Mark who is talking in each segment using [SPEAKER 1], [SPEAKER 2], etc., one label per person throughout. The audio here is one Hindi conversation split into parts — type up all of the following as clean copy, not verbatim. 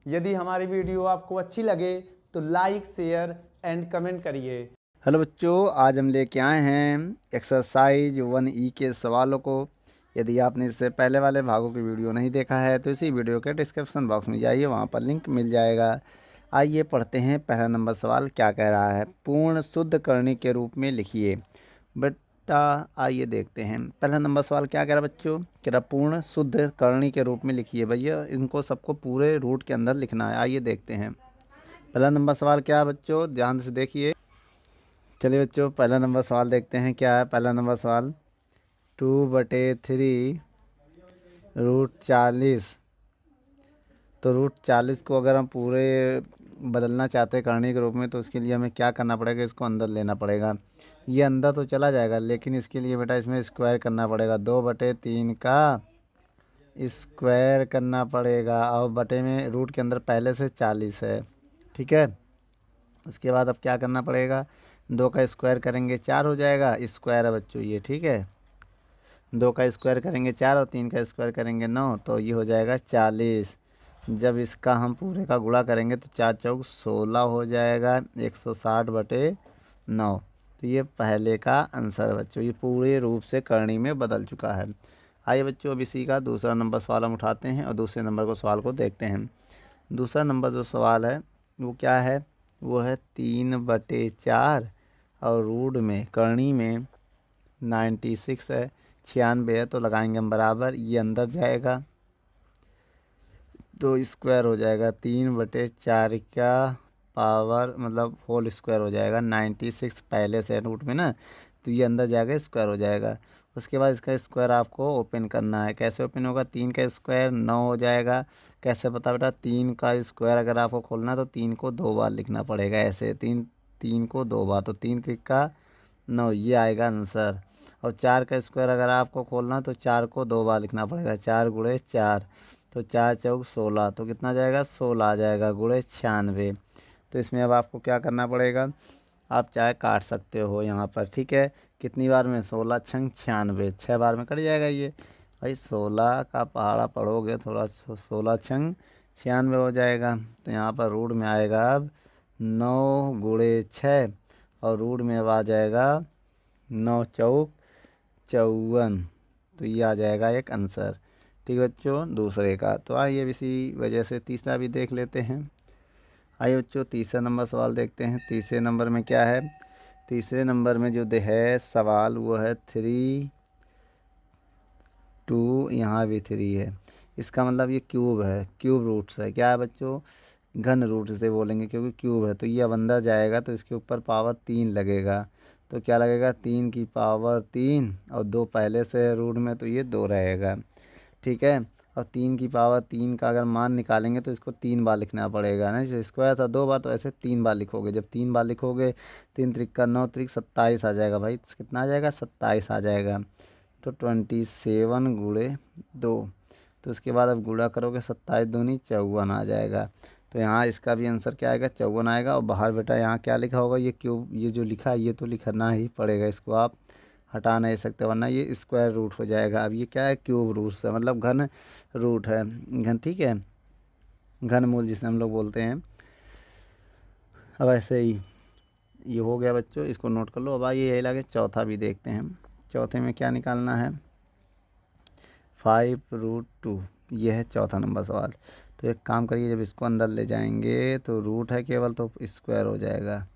[SPEAKER 1] यदि हमारी वीडियो आपको अच्छी लगे तो लाइक, शेयर एंड कमेंट करिए।
[SPEAKER 2] हेलो बच्चों, आज हम लेके आए हैं एक्सरसाइज 1E के सवालों को। यदि आपने इससे पहले वाले भागों की वीडियो नहीं देखा है तो इसी वीडियो के डिस्क्रिप्शन बॉक्स में जाइए, वहाँ पर लिंक मिल जाएगा। आइए पढ़ते हैं। पहला नंबर सवाल क्या कह रहा है, पूर्ण शुद्ध करणी के रूप में लिखिए। बेटा आइए देखते हैं। पहला नंबर सवाल क्या कह रहा है बच्चों, कह रहा पूर्ण शुद्ध करणी के रूप में लिखिए। भैया इनको सबको पूरे रूट के अंदर लिखना है। आइए देखते हैं पहला नंबर सवाल क्या है बच्चों, ध्यान से देखिए। चलिए बच्चों, पहला नंबर सवाल देखते हैं क्या है। पहला नंबर सवाल 2/3 √40। तो √40 को अगर हम पूरे बदलना चाहते हैं करणी के रूप में तो उसके लिए हमें क्या करना पड़ेगा, इसको अंदर लेना पड़ेगा। ये अंदर तो चला जाएगा लेकिन इसके लिए बेटा इसमें स्क्वायर करना पड़ेगा। 2/3 का स्क्वायर करना पड़ेगा और बटे में रूट के अंदर पहले से 40 है, ठीक है। उसके बाद अब क्या करना पड़ेगा, 2 का स्क्वायर करेंगे 4 हो जाएगा, स्क्वायर है बच्चों ये, ठीक है। 2 का स्क्वायर करेंगे 4 और 3 का स्क्वायर करेंगे 9, तो ये हो जाएगा 40। जब इसका हम पूरे का गुणा करेंगे तो 4 चौक 16 हो जाएगा, 160/9। तो ये पहले का आंसर है बच्चों, ये पूरे रूप से करणी में बदल चुका है। आइए बच्चों, अब इसी का दूसरा नंबर सवाल हम उठाते हैं और दूसरे नंबर को सवाल को देखते हैं। दूसरा नंबर जो सवाल है वो क्या है, वो है 3/4 और रूट में करणी में 96 है, 96 है, तो लगाएंगे हम बराबर। ये अंदर जाएगा तो स्क्वायर हो जाएगा, 3/4 का पावर मतलब होल स्क्वायर हो जाएगा। 96 पहले से रूट में ना, तो ये अंदर जाएगा स्क्वायर हो जाएगा। उसके बाद इसका स्क्वायर आपको ओपन करना है। कैसे ओपन होगा, 3 का स्क्वायर 9 हो जाएगा। कैसे पता बेटा, 3 का स्क्वायर अगर आपको खोलना है तो 3 को 2 बार लिखना पड़ेगा, ऐसे 3 को 2 बार, तो 3 का 9, ये आएगा आंसर। और 4 का स्क्वायर अगर आपको खोलना तो 4 को 2 बार लिखना पड़ेगा, 4 गुणे 4, तो 4 चौक 16, तो कितना जाएगा 16 आ जाएगा, गुणे 96। तो इसमें अब आपको क्या करना पड़ेगा, आप चाहे काट सकते हो यहाँ पर, ठीक है। कितनी बार में, 16 छंग 96, 6 बार में कट जाएगा ये। भाई 16 का पहाड़ा पढ़ोगे थोड़ा, 16 छंग 96 हो जाएगा। तो यहाँ पर रूट में आएगा अब 9 गुणे 6 और रूट में अब आ जाएगा 9 चौक 54। तो ये आ जाएगा एक आंसर, ठीक है बच्चों, दूसरे का। तो आइए इसी वजह से तीसरा भी देख लेते हैं। आइए बच्चों, तीसरा नंबर सवाल देखते हैं। तीसरे नंबर में क्या है, तीसरे नंबर में जो है सवाल वो है 3 2, यहाँ भी 3 है। इसका मतलब ये क्यूब है, क्यूब रूट्स है। क्या है बच्चों, घन रूट से बोलेंगे क्योंकि क्यूब है। तो ये अब अंदर जाएगा तो इसके ऊपर पावर 3 लगेगा। तो क्या लगेगा, 3 की पावर 3 और 2 पहले से रूट में, तो ये 2 रहेगा, ठीक है। और 3 की पावर 3 का अगर मान निकालेंगे तो इसको 3 बार लिखना पड़ेगा ना, जैसे स्क्वायर था 2 बार, तो ऐसे 3 बार लिखोगे। जब 3 बार लिखोगे, 3 त्रिक 9 त्रिक 27 आ जाएगा। भाई कितना आ जाएगा, 27 आ जाएगा। तो 27 गुणे 2, तो उसके बाद अब गुणा करोगे, 27 दूनी 54 आ जाएगा। तो यहाँ इसका भी आंसर क्या आएगा, 54 आएगा। और बाहर बेटा यहाँ क्या लिखा होगा, ये क्यूब, ये जो लिखा है ये तो लिखना ही पड़ेगा, इसको आप हटा नहीं सकते वरना ये स्क्वायर रूट हो जाएगा। अब ये क्या है, क्यूब रूट से मतलब घन रूट है, घन, ठीक है, घन मूल जिसे हम लोग बोलते हैं। अब ऐसे ही ये हो गया बच्चों, इसको नोट कर लो। अब आइए यही लगे चौथा भी देखते हैं। चौथे में क्या निकालना है, 5√2, ये है चौथा नंबर सवाल। तो एक काम करिए, जब इसको अंदर ले जाएंगे तो रूट है केवल, तो स्क्वायर हो जाएगा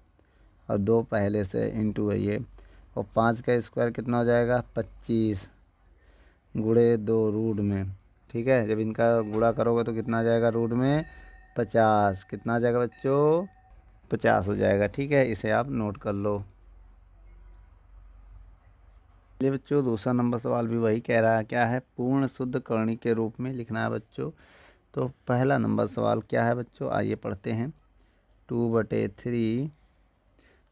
[SPEAKER 2] और 2 पहले से इंटू है ये। और 5 का स्क्वायर कितना हो जाएगा, 25 गुणे 2 रूट में, ठीक है। जब इनका गुणा करोगे तो कितना आ जाएगा, रूट में 50, कितना आ जाएगा बच्चों, 50 हो जाएगा, ठीक है। इसे आप नोट कर लो। चलिए बच्चों, दूसरा नंबर सवाल भी वही कह रहा है, क्या है, पूर्ण शुद्ध करणी के रूप में लिखना है बच्चों। तो पहला नंबर सवाल क्या है बच्चों, आइए पढ़ते हैं। 2/3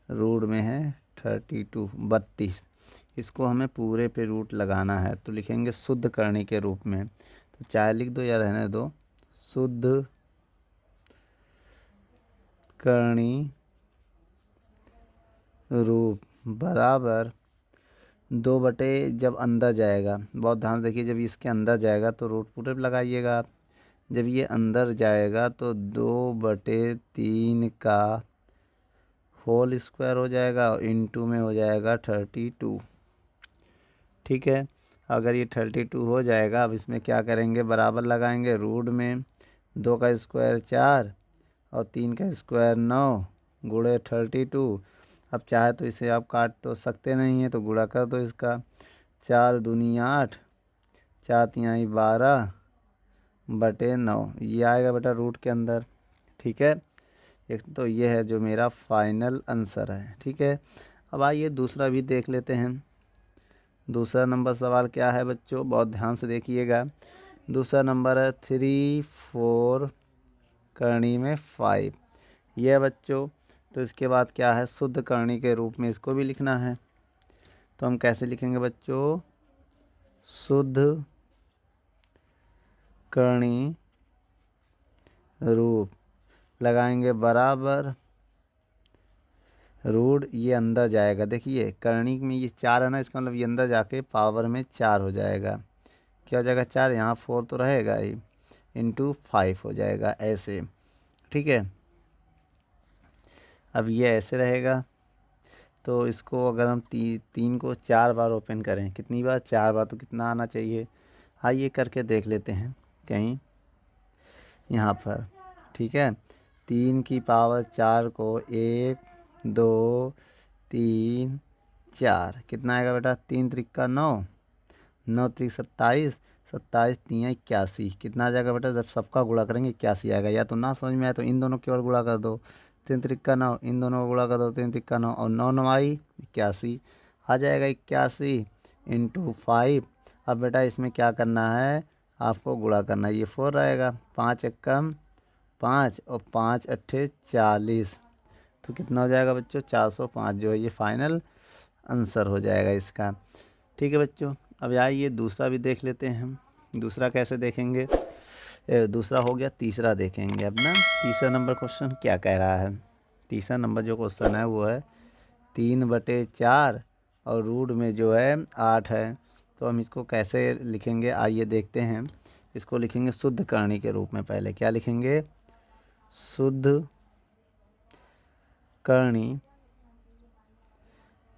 [SPEAKER 2] रूट में है 32, इसको हमें पूरे पे रूट लगाना है तो लिखेंगे शुद्ध करणी के रूप में। तो चाहे लिख दो या रहने दो, शुद्ध करणी रूप बराबर 2 बटे, जब अंदर जाएगा बहुत ध्यान देखिए, जब इसके अंदर जाएगा तो रूट पूरे पे लगाइएगा आप। जब ये अंदर जाएगा तो 2/3 का होल स्क्वायर हो जाएगा और इनटू में हो जाएगा 32। ठीक है, अगर ये 32 हो जाएगा, अब इसमें क्या करेंगे, बराबर लगाएंगे। रूट में 2 का स्क्वायर 4 और 3 का स्क्वायर 9 गुणे 32। अब चाहे तो इसे आप काट तो सकते नहीं हैं, तो गुणा कर दो इसका। 4 दूनी 8, 4 तिहाई 12/9, ये आएगा बेटा रूट के अंदर। ठीक है, एक तो ये है जो मेरा फाइनल आंसर है। ठीक है, अब आइए दूसरा भी देख लेते हैं। दूसरा नंबर सवाल क्या है बच्चों, बहुत ध्यान से देखिएगा। दूसरा नंबर है 3 4 करनी में 5। यह है बच्चों। तो इसके बाद क्या है, शुद्ध करनी के रूप में इसको भी लिखना है। तो हम कैसे लिखेंगे बच्चों, शुद्ध करनी रूप लगाएंगे बराबर रूट, ये अंदर जाएगा। देखिए करनी में ये 4 है ना, इसका मतलब ये अंदर जाके पावर में 4 हो जाएगा। क्या हो जाएगा 4, यहाँ 4 तो रहेगा ही, इंटू 5 हो जाएगा ऐसे। ठीक है, अब ये ऐसे रहेगा। तो इसको अगर हम 3 को 4 बार ओपन करें, कितनी बार, 4 बार, तो कितना आना चाहिए। आइए करके देख लेते हैं कहीं यहाँ पर। ठीक है, 3 की पावर 4 को 1 2 3 4 कितना आएगा बेटा, 3 त्रिक 9, 9 त्रिक 27, 27 3 81, कितना आ जाएगा बेटा, जब सबका गुणा करेंगे 81 आएगा। या तो ना समझ में आए तो इन दोनों की ओर गुणा कर दो, 3 त्रिक 9, इन दोनों को गुणा कर दो, 3 त्रिक 9 और 9 9 आई 81, आ जाएगा 81 इंटू 5। अब बेटा इसमें क्या करना है, आपको गुणा करना है। ये 4 रहेगा, 5 एकम 5 और 5 अट्ठे 40, तो कितना हो जाएगा बच्चों, 405 जो है ये फाइनल आंसर हो जाएगा इसका। ठीक है बच्चों, अब आइए दूसरा भी देख लेते हैं हम। दूसरा कैसे देखेंगे, दूसरा हो गया, तीसरा देखेंगे अब ना। तीसरा नंबर क्वेश्चन क्या कह रहा है। तीसरा नंबर जो क्वेश्चन है वो है 3/4 और रूट में जो है 8 है। तो हम इसको कैसे लिखेंगे, आइए देखते हैं। इसको लिखेंगे शुद्ध करनी के रूप में। पहले क्या लिखेंगे, शुद्ध करनी,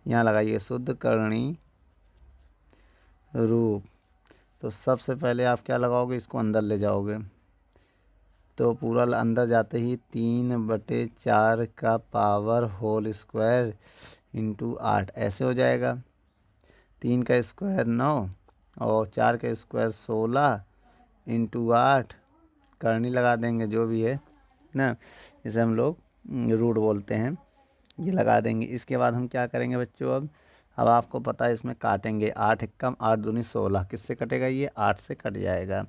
[SPEAKER 2] यहाँ लगाइए शुद्ध करनी रूप। तो सबसे पहले आप क्या लगाओगे, इसको अंदर ले जाओगे। तो पूरा अंदर जाते ही 3/4 का पावर होल स्क्वायर इंटू 8 ऐसे हो जाएगा। 3 का स्क्वायर 9 और 4 का स्क्वायर 16 इंटू 8, करनी लगा देंगे जो भी है ना, जिसे हम लोग रूट बोलते हैं, ये लगा देंगे। इसके बाद हम क्या करेंगे बच्चों, अब आपको पता है इसमें काटेंगे। 8 एकम 8 दूनी 16, किससे कटेगा, ये 8 से कट जाएगा।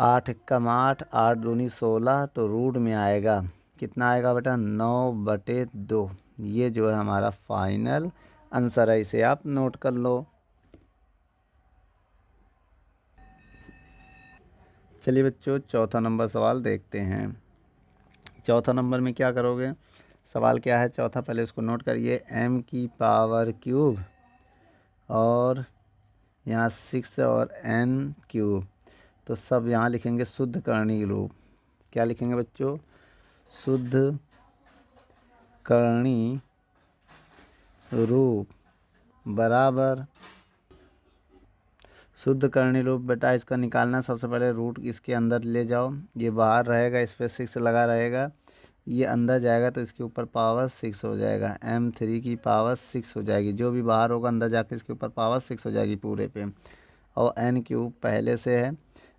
[SPEAKER 2] 8 एकम 8, 8 दूनी 16, तो रूट में आएगा कितना आएगा बेटा, 9/2। ये जो है हमारा फाइनल आंसर है, इसे आप नोट कर लो। चलिए बच्चों चौथा नंबर सवाल देखते हैं। चौथा नंबर में क्या करोगे, सवाल क्या है चौथा, पहले इसको नोट करिए। m की पावर क्यूब और यहाँ 6 और n क्यूब, तो सब यहाँ लिखेंगे शुद्ध करनी रूप। क्या लिखेंगे बच्चों, शुद्ध करनी रूप बराबर शुद्ध करनी रूप। बेटा इसका निकालना, सबसे पहले रूट इसके अंदर ले जाओ, ये बाहर रहेगा, इस पर 6 लगा रहेगा, ये अंदर जाएगा तो इसके ऊपर पावर 6 हो जाएगा। m3 की पावर 6 हो जाएगी, जो भी बाहर होगा अंदर जाके इसके ऊपर पावर 6 हो जाएगी पूरे पे। और n क्यूब पहले से है।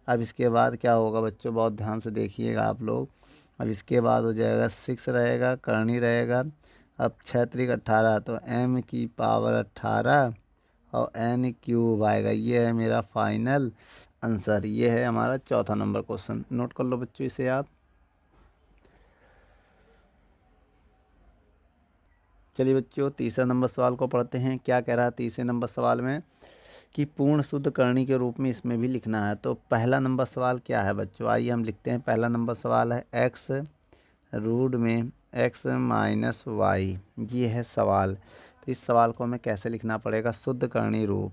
[SPEAKER 2] अब इसके बाद क्या होगा बच्चों, बहुत ध्यान से देखिएगा आप लोग। अब इसके बाद हो जाएगा 6 रहेगा, करनी रहेगा। अब 6 त्रिक 18, तो m की पावर 18 और n क्यूब आएगा। ये है मेरा फाइनल आंसर। ये है हमारा चौथा नंबर क्वेश्चन। नोट कर लो बच्चों इसे आप। चलिए बच्चों तीसरे नंबर सवाल को पढ़ते हैं। क्या कह रहा है तीसरे नंबर सवाल में, कि पूर्ण शुद्ध करनी के रूप में इसमें भी लिखना है। तो पहला नंबर सवाल क्या है बच्चों, आइए हम लिखते हैं। पहला नंबर सवाल है x रूट में x माइनस वाई, ये है सवाल। तो इस सवाल को हमें कैसे लिखना पड़ेगा, शुद्ध करनी रूप।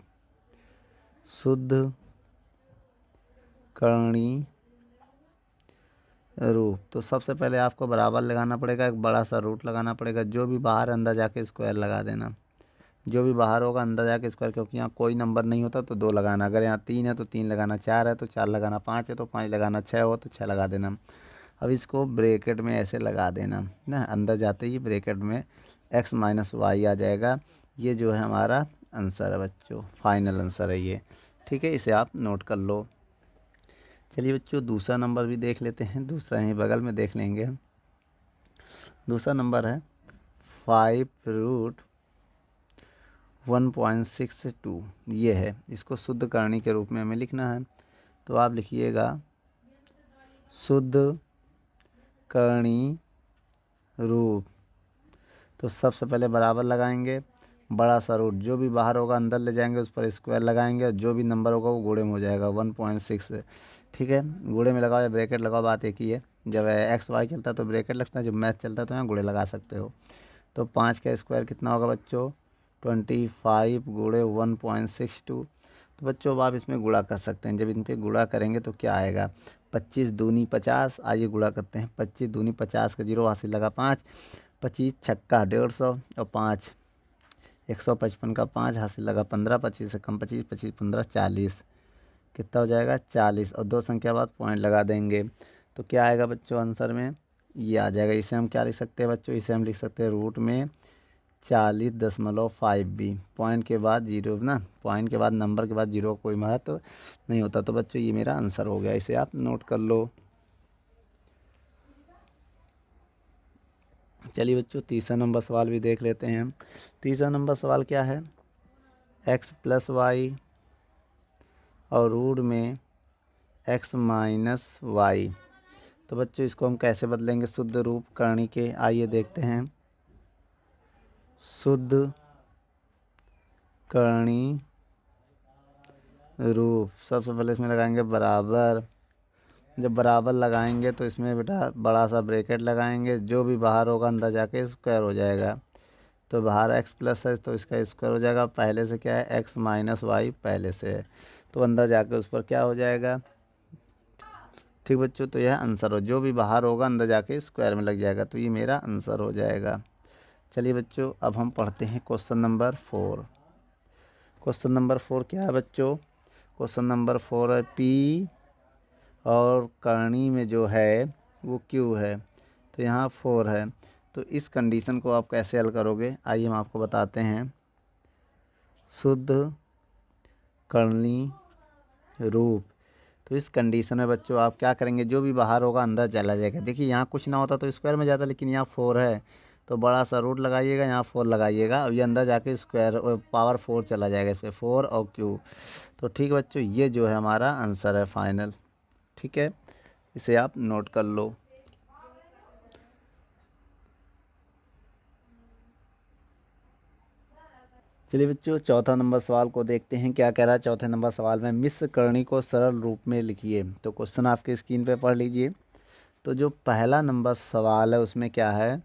[SPEAKER 2] शुद्ध करनी रूट। तो सबसे पहले आपको बराबर लगाना पड़ेगा, एक बड़ा सा रूट लगाना पड़ेगा, जो भी बाहर अंदर जाके स्क्वायर लगा देना, जो भी बाहर होगा अंदर जाके स्क्वायर, क्योंकि यहाँ कोई नंबर नहीं होता तो 2 लगाना, अगर यहाँ 3 है तो 3 लगाना, 4 है तो 4 लगाना, 5 है तो 5 लगाना, 6 हो तो 6 लगा देना। अब इसको ब्रैकेट में ऐसे लगा देना ना, अंदर जाते ही ब्रैकेट में x माइनस वाई आ जाएगा। ये जो है हमारा आंसर है बच्चों, फाइनल आंसर है ये। ठीक है, इसे आप नोट कर लो। चलिए बच्चों दूसरा नंबर भी देख लेते हैं, दूसरा यहीं बगल में देख लेंगे। दूसरा नंबर है 5√1.62, ये है। इसको शुद्ध करणी के रूप में हमें लिखना है, तो आप लिखिएगा शुद्ध करणी रूप। तो सबसे पहले बराबर लगाएंगे, बड़ा सा रूट, जो भी बाहर होगा अंदर ले जाएंगे, उस पर स्क्वायर लगाएंगे, और जो भी नंबर होगा वो गुणे में हो जाएगा 1.6। ठीक है, गुणे में लगाओ या ब्रैकेट लगाओ, बात एक ही है। जब एक्स वाई चलता है तो ब्रैकेट लगता है, जब मैथ चलता है तो यहाँ गुणे लगा सकते हो। तो 5 का स्क्वायर कितना होगा बच्चों, 25 गुणे 1.62। तो बच्चों अब आप इसमें गुणा कर सकते हैं। जब इन पर गुणा करेंगे तो क्या आएगा, 25 दूनी 50। आइए गुणा करते हैं, 25 दूनी 50 का 0 हासिल लगा 5, 25 छक्का 150 और 5 155 का 5 हासिल लगा 15, 25 से कम 25, 25 15 40, कितना हो जाएगा 40, और 2 संख्या बाद पॉइंट लगा देंगे। तो क्या आएगा बच्चों आंसर में, ये आ जाएगा। इसे हम क्या लिख सकते हैं बच्चों, इसे हम लिख सकते हैं रूट में 40.5 भी, पॉइंट के बाद 0 ना, पॉइंट के बाद नंबर के बाद 0 कोई महत्व नहीं होता। तो बच्चों ये मेरा आंसर हो गया, इसे आप नोट कर लो। चलिए बच्चों तीसरा नंबर सवाल भी देख लेते हैं। तीसरा नंबर सवाल क्या है, x प्लस वाई और रूट में x माइनस वाई। तो बच्चों इसको हम कैसे बदलेंगे शुद्ध रूप करणी के, आइए देखते हैं। शुद्ध करणी रूप, सबसे पहले इसमें लगाएंगे बराबर। जब बराबर लगाएंगे तो इसमें बेटा बड़ा सा ब्रैकेट लगाएंगे, जो भी बाहर होगा अंदर जाके स्क्वायर हो जाएगा। तो बाहर x प्लस है तो इसका स्क्वायर हो जाएगा, पहले से क्या है x माइनस वाई पहले से है, तो अंदर जाके उस पर क्या हो जाएगा। ठीक बच्चों, तो यह आंसर हो, जो भी बाहर होगा अंदर जाके स्क्वायर में लग जाएगा, तो ये मेरा आंसर हो जाएगा। चलिए बच्चों अब हम पढ़ते हैं क्वेश्चन नंबर 4। क्वेश्चन नंबर 4 क्या है बच्चों, क्वेश्चन नंबर 4 है P और करणी में जो है वो Q है, तो यहाँ 4 है। तो इस कंडीशन को आप कैसे हल करोगे, आइए हम आपको बताते हैं। शुद्ध करणी रूप, तो इस कंडीशन में बच्चों आप क्या करेंगे, जो भी बाहर होगा अंदर चला जाएगा। देखिए यहाँ कुछ ना होता तो स्क्वायर में जाता, लेकिन यहाँ 4 है तो बड़ा सा रूट लगाइएगा, यहाँ 4 लगाइएगा, और ये अंदर जाके स्क्वायर पावर 4 चला जाएगा इस पर, 4 और Q। तो ठीक बच्चों ये जो है हमारा आंसर है फाइनल। ठीक है, इसे आप नोट कर लो। चलिए बच्चों चौथा नंबर सवाल को देखते हैं, क्या कह रहा है चौथे नंबर सवाल में, मिश्र करणी को सरल रूप में लिखिए। तो क्वेश्चन आपके स्क्रीन पे पढ़ लीजिए। तो जो पहला नंबर सवाल है उसमें क्या है,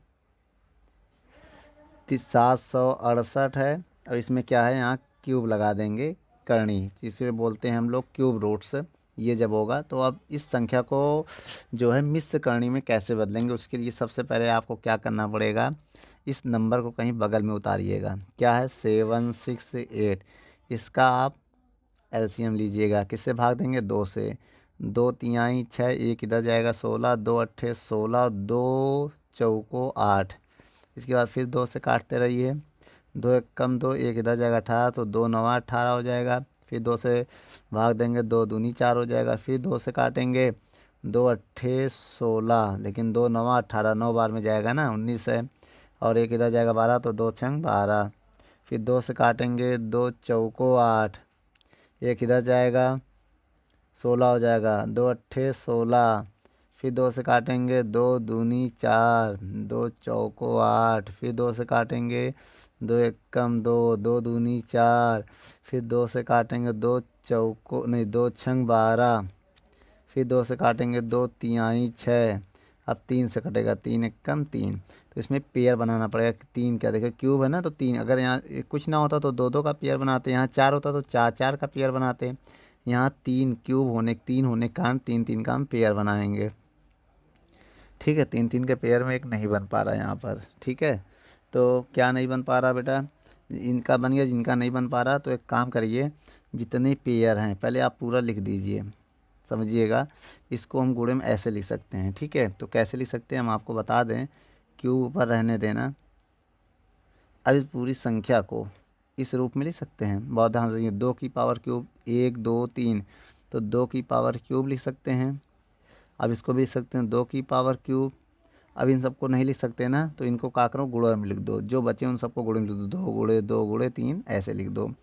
[SPEAKER 2] 768 है, और इसमें क्या है यहाँ क्यूब लगा देंगे करणी, इसे बोलते हैं हम लोग क्यूब रूट्स। ये जब होगा तो अब इस संख्या को जो है मिश्र करणी में कैसे बदलेंगे, उसके लिए सबसे पहले आपको क्या करना पड़ेगा, इस नंबर को कहीं बगल में उतारिएगा। क्या है 768, इसका आप एलसीएम लीजिएगा, किससे भाग देंगे 2 से, 2 तिहाई 6, एक इधर जाएगा 16, 2 अट्ठे 16, 2 चौको 8। इसके बाद फिर 2 से काटते रहिए, 2 एक कम 2, एक इधर जाएगा 18, तो 2 नवा 18 हो जाएगा। फिर 2 से भाग देंगे, 2 दूनी 4 हो जाएगा। फिर 2 से काटेंगे, 2 अट्ठे 16, लेकिन 2 नवा 18, 9 बार में जाएगा ना 19 है, और एक इधर जाएगा 12, तो 2 छंग 12। फिर 2 से काटेंगे, 2 चौको 8, एक इधर जाएगा 16 हो जाएगा, 2 अट्ठे 16। फिर 2 से काटेंगे, 2 दूनी 4, 2 चौको 8। फिर 2 से काटेंगे, 2 एक कम 2, 2 दूनी 4। फिर 2 से काटेंगे, 2 चौको नहीं 2 छंग 12। फिर 2 से काटेंगे, 2 तिहाई 6। अब 3 से कटेगा, 3 एक कम 3। तो इसमें पेयर बनाना पड़ेगा कि 3 क्या, देखो क्यूब है ना तो 3, अगर यहाँ कुछ ना होता तो 2-2 का पेयर बनाते, यहाँ 4 होता तो 4-4 का पेयर बनाते। यहाँ 3 क्यूब होने 3 होने के कारण 3-3 का हम पेयर बनाएंगे। ठीक है, 3-3 के पेयर में एक नहीं बन पा रहा यहाँ पर। ठीक है, तो क्या नहीं बन पा रहा बेटा, इनका बन गया, जिनका नहीं बन पा रहा तो एक काम करिए, जितने पेयर हैं पहले आप पूरा लिख दीजिए, समझिएगा। इसको हम गुणे में ऐसे लिख सकते हैं। ठीक है, तो कैसे लिख सकते हैं हम आपको बता दें, क्यूब ऊपर रहने देना। अब इस पूरी संख्या को इस रूप में लिख सकते हैं, बहुत ध्यान से। 2 की पावर क्यूब 1 2 3, तो 2 की पावर क्यूब लिख सकते हैं। अब इसको भी लिख सकते हैं 2 की पावर क्यूब। अब इन सबको नहीं लिख सकते ना, तो इनको क्या करो, गुणे में लिख दो, जो बचे उन सबको गुणे में लिख दो, 2 गुणे 2 गुणे 3 ऐसे लिख दो।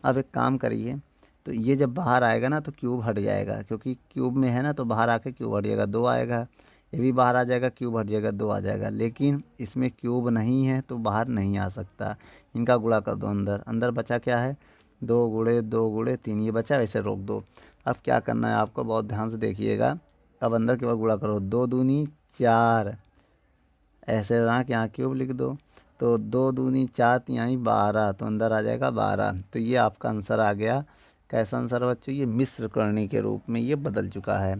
[SPEAKER 2] अब एक काम करिए, तो ये जब बाहर आएगा ना तो क्यूब हट जाएगा, क्योंकि क्यूब में है ना, तो बाहर आके क्यूब हट जाएगा, 2 आएगा। ये भी बाहर आ जाएगा, क्यूब हट जाएगा, 2 आ जाएगा। लेकिन इसमें क्यूब नहीं है तो बाहर नहीं आ सकता। इनका गुणा कर दो अंदर, अंदर बचा क्या है, 2 गुणे 2 गुणे 3, ये बचा, वैसे रोक दो। अब क्या करना है आपको, बहुत ध्यान से देखिएगा। अब अंदर के बाद गुणा करो, 2 दूनी 4, ऐसे रहा कि यहाँ क्यूब लिख दो, तो 2 दूनी 4 तिहाई 12, तो अंदर आ जाएगा 12। तो ये आपका आंसर आ गया। कैसा आंसर बच्चों, ये मिश्र करणी के रूप में ये बदल चुका है।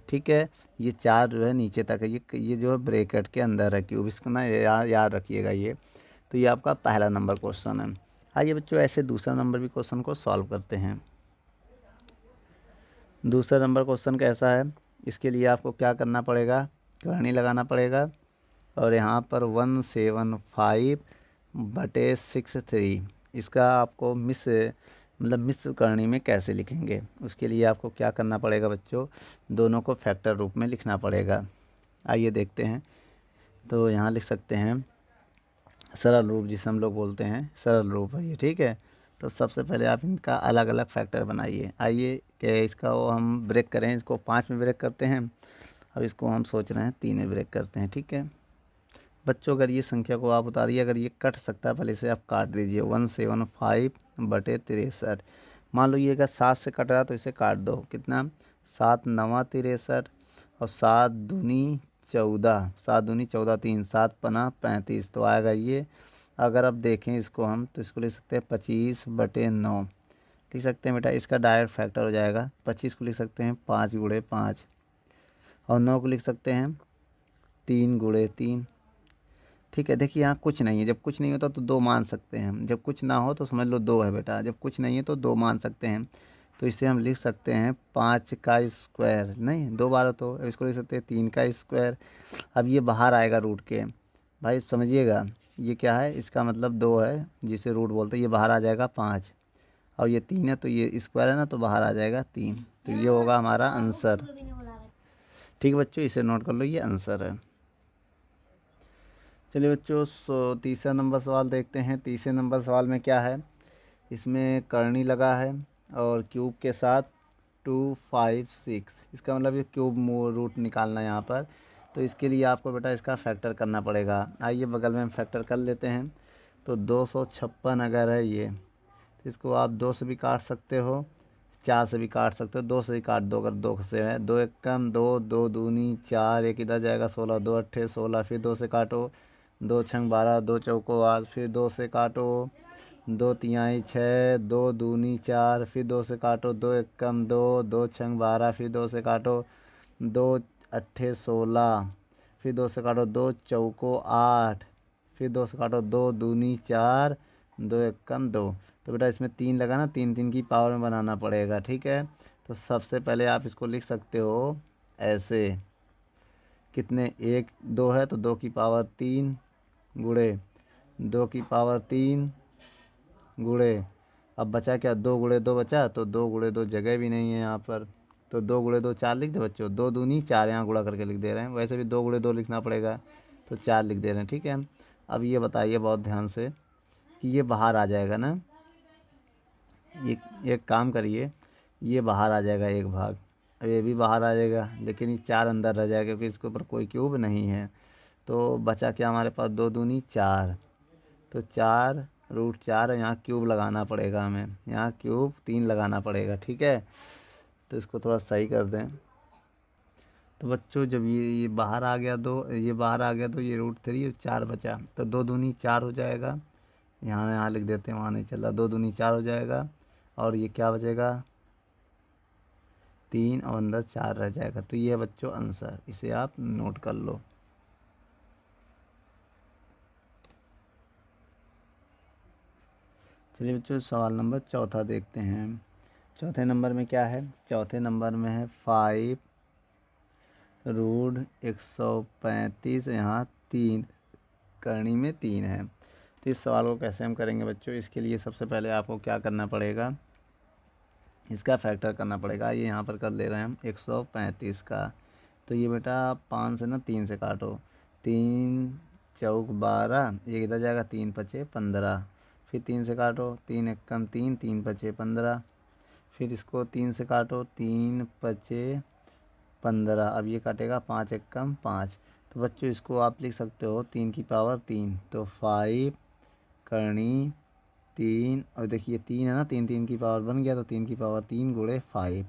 [SPEAKER 2] ठीक है, ये 4 जो है नीचे तक है, ये जो है ब्रैकेट के अंदर है क्यूब, इसको ना याद रखिएगा ये। तो ये आपका पहला नंबर क्वेश्चन है। आइए बच्चों, ऐसे दूसरा नंबर भी क्वेश्चन को सॉल्व करते हैं। दूसरा नंबर क्वेश्चन कैसा है, इसके लिए आपको क्या करना पड़ेगा, करणी लगाना पड़ेगा। और यहाँ पर 175/63, इसका आपको मिश्र करणी में कैसे लिखेंगे, उसके लिए आपको क्या करना पड़ेगा बच्चों, दोनों को फैक्टर रूप में लिखना पड़ेगा। आइए देखते हैं। तो यहाँ लिख सकते हैं सरल रूप, जिसे हम लोग बोलते हैं सरल रूप है ये। ठीक है, तो सबसे पहले आप इनका अलग अलग फैक्टर बनाइए। आइए कि इसका वो हम ब्रेक करें, इसको 5 में ब्रेक करते हैं। अब इसको हम सोच रहे हैं 3 में ब्रेक करते हैं। ठीक है बच्चों, अगर ये संख्या को आप उतारिए, अगर ये कट सकता है पहले इसे आप काट दीजिए। 175/63, मान लो ये अगर 7 से कट रहा है तो इसे काट दो। कितना, 7 9 63, और 7 दूनी 14, 7 दूनी 14 3, 7 पना 35, तो आएगा ये। अगर अब देखें इसको हम, तो इसको लिख सकते हैं 25/9 लिख सकते हैं बेटा, इसका डायरेक्ट फैक्टर हो जाएगा। 25 को लिख सकते हैं 5 गुणे 5, और 9 को लिख सकते हैं 3 गुणे 3। ठीक है, देखिए यहाँ कुछ नहीं है, जब कुछ नहीं होता तो 2 मान सकते हैं, जब कुछ ना हो तो समझ लो 2 है बेटा, जब कुछ नहीं है तो 2 मान सकते हैं। तो इसे हम लिख सकते हैं 5 का स्क्वायर, नहीं 2 बार तो, अब इसको लिख सकते हैं 3 का स्क्वायर। अब ये बाहर आएगा रूट के, भाई समझिएगा, ये क्या है, इसका मतलब 2 है जिसे रूट बोलते हैं, ये बाहर आ जाएगा 5, और ये 3 है तो ये स्क्वायर है ना, तो बाहर आ जाएगा 3, तो ये होगा हमारा आंसर। ठीक है बच्चों, इसे नोट कर लो, ये आंसर है। चलिए बच्चों, तीसरा नंबर सवाल देखते हैं। तीसरे नंबर सवाल में क्या है, इसमें करनी लगा है और क्यूब के साथ 2 5 6, इसका मतलब ये क्यूब रूट निकालना है यहाँ पर। तो इसके लिए आपको बेटा इसका फैक्टर करना पड़ेगा। आइए बगल में हम फैक्टर कर लेते हैं। तो 256 अगर है ये, तो इसको आप 2 से भी काट सकते हो, 4 से भी काट सकते हो, 2 से ही काट दो, अगर 2 से है। 2 1 कम 2, 2 दूनी 4, एक इधर जाएगा 16, 2 अट्ठे 16, फिर 2 से काटो, 2 छंग 12, 2 चौको 8, फिर 2 से काटो, 2 तिहाई 6, 2 दूनी 4, फिर 2 से काटो, 2 एक कम 2, 2 छंग 12, फिर 2 से काटो, 2 अट्ठे 16, फिर 2 से काटो, 2 चौको 8, फिर 2 से काटो, 2 दूनी 4, 2 एक कम 2। तो बेटा इसमें 3 लगा ना, 3 3 की पावर में बनाना पड़ेगा। ठीक है, तो सबसे पहले आप इसको लिख सकते हो ऐसे, कितने 1 2 है तो 2 की पावर 3 गुणे 2 की पावर 3 गुणे, अब बचा क्या, 2 गुणे 2 बचा, तो 2 गुणे 2 जगह भी नहीं है यहाँ पर, तो 2 गुणे 2 4 लिख दे बच्चों, 2 दूनी 4 यहाँ गुणा करके लिख दे रहे हैं, वैसे भी 2 गुणे 2 लिखना पड़ेगा, तो 4 लिख दे रहे हैं। ठीक है, अब ये बताइए बहुत ध्यान से कि ये बाहर आ जाएगा ना, ये एक काम करिए, ये बाहर आ जाएगा एक भाग, अब ये भी बाहर आ जाएगा, लेकिन ये 4 अंदर रह जाएगा क्योंकि इसके ऊपर कोई क्यूब नहीं है। तो बचा क्या हमारे पास, 2 दूनी 4, तो 4√4 है, यहाँ क्यूब लगाना पड़ेगा हमें, यहाँ क्यूब 3 लगाना पड़ेगा। ठीक है, तो इसको थोड़ा सही कर दें। तो बच्चों जब ये बाहर आ गया, ये बाहर आ गया, तो ये √3 और 4 बचा, तो 2 दूनी 4 हो जाएगा, यहाँ लिख देते हैं, वहाँ नहीं चला, 2 दूनी 4 हो जाएगा, और ये क्या बचेगा 3, और अंदर 4 रह जाएगा। तो ये है बच्चों आंसर, इसे आप नोट कर लो। चलिए बच्चों सवाल नंबर चौथा देखते हैं। चौथे नंबर में क्या है? चौथे नंबर में है 5√135, यहाँ 3 करनी में 3 है। तो इस सवाल को कैसे हम करेंगे बच्चों? इसके लिए सबसे पहले आपको क्या करना पड़ेगा, इसका फैक्टर करना पड़ेगा। ये यहाँ पर कर ले रहे हैं हम 135 का। तो ये बेटा 5 से ना 3 से काटो, 3 चौक 12, एक इधर जाएगा, 3 पचे 15, फिर 3 से काटो, 3 एकम 3, 3 पचे 15, फिर इसको 3 से काटो, 3 पचे 15, अब ये काटेगा 5 एकम 5। तो बच्चों इसको आप लिख सकते हो 3 की पावर 3, तो 5 करनी 3, और देखिए 3 है ना, 3 3 की पावर बन गया, तो 3 की पावर 3 गुणे 5,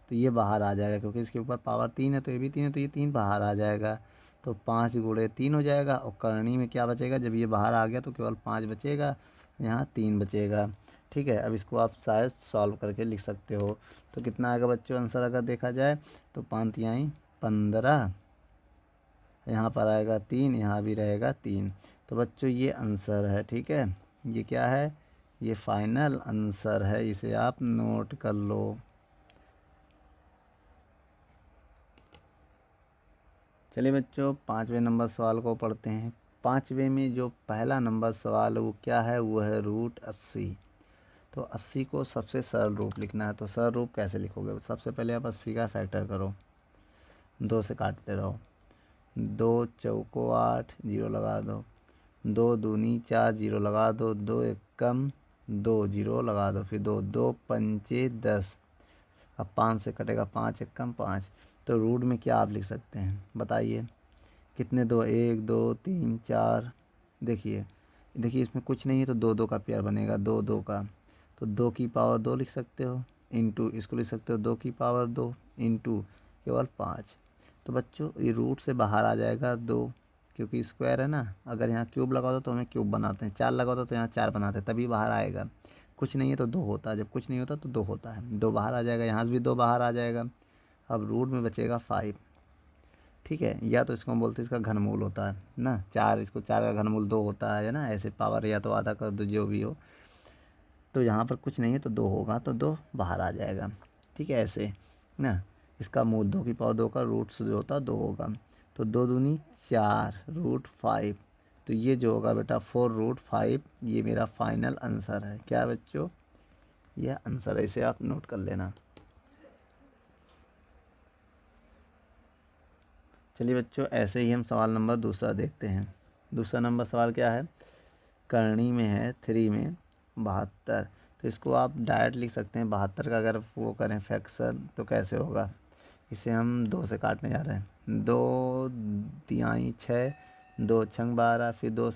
[SPEAKER 2] तो ये बाहर आ जाएगा क्योंकि इसके ऊपर पावर 3 है, तो ये भी 3 है, तो ये 3 बाहर आ जाएगा। तो 5 गुणे 3 हो जाएगा, और करनी में क्या बचेगा? जब ये बाहर आ गया तो केवल 5 बचेगा, यहाँ 3 बचेगा। ठीक है, अब इसको आप शायद सॉल्व करके लिख सकते हो। तो कितना आएगा बच्चों आंसर अगर देखा जाए तो 5 तिहाई 15, यहाँ पर आएगा 3, यहाँ भी रहेगा 3। तो बच्चों ये आंसर है। ठीक है, ये क्या है? ये फाइनल आंसर है, इसे आप नोट कर लो। चलिए बच्चों 5वें नंबर सवाल को पढ़ते हैं। 5वें में जो पहला नंबर सवाल है वो क्या है? वो है √80। तो 80 को सबसे सरल रूप लिखना है। तो सरल रूप कैसे लिखोगे? सबसे पहले आप 80 का फैक्टर करो, 2 से काटते रहो, 2 चौको 8, 0 लगा दो, 2 दूनी 4, 0 लगा दो, 2 एकम 2, 0 लगा दो, फिर 2 2 पंचे 10, अब 5 से कटेगा, 5 एकम 5। तो रूट में क्या आप लिख सकते हैं बताइए? कितने 2? 1 2 3 4, देखिए देखिए इसमें कुछ नहीं है तो 2 2 का पेयर बनेगा, 2 2 का, तो 2 की पावर 2 लिख सकते हो, इंटू इसको लिख सकते हो 2 की पावर 2 इंटू केवल 5। तो बच्चों ये रूट से बाहर आ जाएगा 2, क्योंकि स्क्वायर है ना। अगर यहाँ क्यूब लगा दो तो हमें क्यूब बनाते हैं, 4 लगा दो तो यहाँ 4 बनाते हैं, तभी बाहर आएगा। कुछ नहीं है तो 2 होता है, जब कुछ नहीं होता तो 2 होता है, 2 बाहर आ जाएगा, यहाँ से भी 2 बाहर आ जाएगा। अब रूट में बचेगा 5। ठीक है, या तो इसको हम बोलते हैं इसका घनमूल होता है ना, 4, इसको 4 का घनमूल 2 होता है ना, ऐसे पावर या तो आधा कर दो जो भी हो। तो यहाँ पर कुछ नहीं है तो 2 होगा, तो 2 बाहर आ जाएगा। ठीक है, ऐसे ना, इसका मूल 2 की पावर 2 का रूट जो होता है 2 होगा, तो 2 दूनी 4 √5। तो ये जो होगा बेटा 4√5, ये मेरा फाइनल आंसर है। क्या बच्चों? यह आंसर है, इसे आप नोट कर लेना। चलिए बच्चों ऐसे ही हम सवाल नंबर दूसरा देखते हैं। दूसरा नंबर सवाल क्या है? करनी में है 3 में 72। तो इसको आप डायरेक्ट लिख सकते हैं 72 का अगर वो करें फ्रैक्शन तो कैसे होगा? इसे हम 2 से काटने जा रहे हैं, 2 तिहाई 6, 2 छंग 12, फिर 2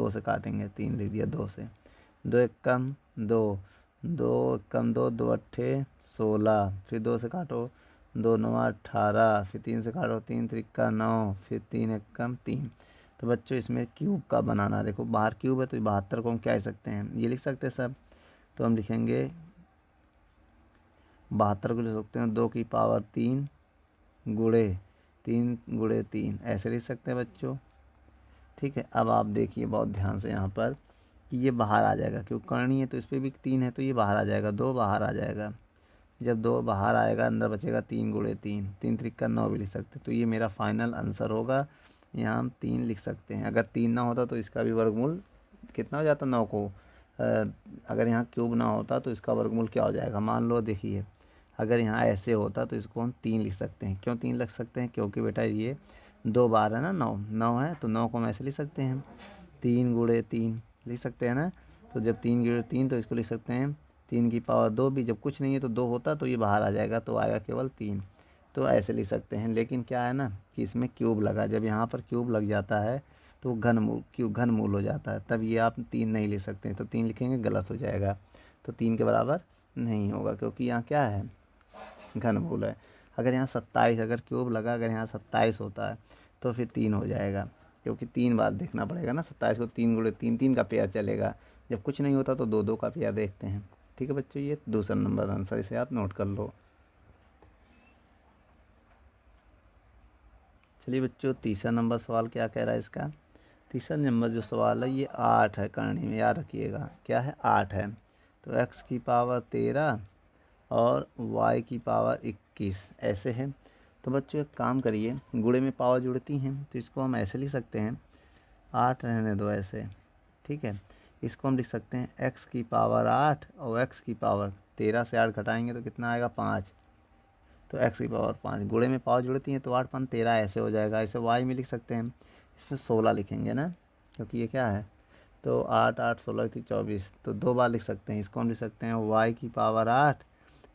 [SPEAKER 2] से काटेंगे, 3 लिख दिया 2 से, 2 एकम 2, 2 एकम 2, 2 अट्ठे 16, फिर 2 से काटो, 2 9 18, फिर 3 से काटो, 3 त्रिका 9, फिर 3 एकम 3। तो बच्चों इसमें क्यूब का बनाना, देखो बाहर क्यूब है तो 72 को हम क्या लिख सकते हैं? ये लिख सकते हैं सब। तो हम लिखेंगे 72 को लिख सकते हैं 2 की पावर 3 गुणे 3 गुणे 3, ऐसे लिख सकते हैं बच्चों। ठीक है, अब आप देखिए बहुत ध्यान से यहाँ पर कि ये बाहर आ जाएगा, क्योंकि करनी है तो इस पर भी 3 है तो ये बाहर आ जाएगा, 2 बाहर आ जाएगा। जब 2 बाहर आएगा अंदर बचेगा 3 गुणे 3, 3 त्रिका 9 भी लिख सकते हैं। तो ये मेरा फाइनल आंसर होगा, यहाँ हम 3 लिख सकते हैं। अगर 3 ना होता तो इसका भी वर्गमूल कितना हो जाता? 9 को। अगर यहाँ क्यूब ना होता तो इसका वर्गमूल क्या हो जाएगा? मान लो देखिए अगर यहाँ ऐसे होता तो इसको हम 3 लिख सकते हैं। क्यों 3 लिख सकते हैं? क्योंकि बेटा ये 2 बार है ना, 9 9 है, तो 9 को हम ऐसे लिख सकते हैं 3 गुणे 3 लिख सकते हैं ना। तो जब 3 गुणे 3 तो इसको लिख सकते हैं 3 की पावर 2 भी, जब कुछ नहीं है तो 2 होता तो ये बाहर आ जाएगा, तो आएगा केवल 3। तो ऐसे लिख सकते हैं। लेकिन क्या है ना कि इसमें क्यूब लगा, जब यहाँ पर क्यूब लग जाता है तो घनमूल हो जाता है, तब ये आप 3 नहीं लिख सकते हैं। तो 3 लिखेंगे गलत हो जाएगा, तो 3 के बराबर नहीं होगा, क्योंकि यहाँ क्या है? घनमूल है। अगर यहाँ 27, अगर क्यूब लगा, अगर यहाँ 27 होता है तो फिर 3 हो जाएगा, क्योंकि 3 बार देखना पड़ेगा ना। 27 को 3 गुणे 3, 3 का पेयर चलेगा। जब कुछ नहीं होता तो 2 2 का पेयर देखते हैं। ठीक है बच्चों, ये दूसरा नंबर आंसर, इसे आप नोट कर लो। चलिए बच्चों तीसरा नंबर सवाल क्या कह रहा है इसका? तीसरा नंबर जो सवाल है ये 8 है करनी में, याद रखिएगा क्या है 8 है। तो x की पावर 13 और y की पावर 21 ऐसे है। तो बच्चों एक काम करिए, गुणे में पावर जुड़ती हैं तो इसको हम ऐसे लिख सकते हैं, 8 रहने दो ऐसे, ठीक है। इसको हम लिख सकते हैं x की पावर 8 और x की पावर 13 से 8 घटाएंगे तो कितना आएगा 5। तो x की पावर 5, गुणे में पावर जुड़ती हैं तो 8 5 13 ऐसे हो जाएगा। ऐसे y में लिख सकते हैं, इसमें 16 लिखेंगे ना, क्योंकि ये क्या है। तो 8 8 16 थी 24, तो 2 बार लिख सकते हैं। इसको हम लिख सकते हैं y की पावर 8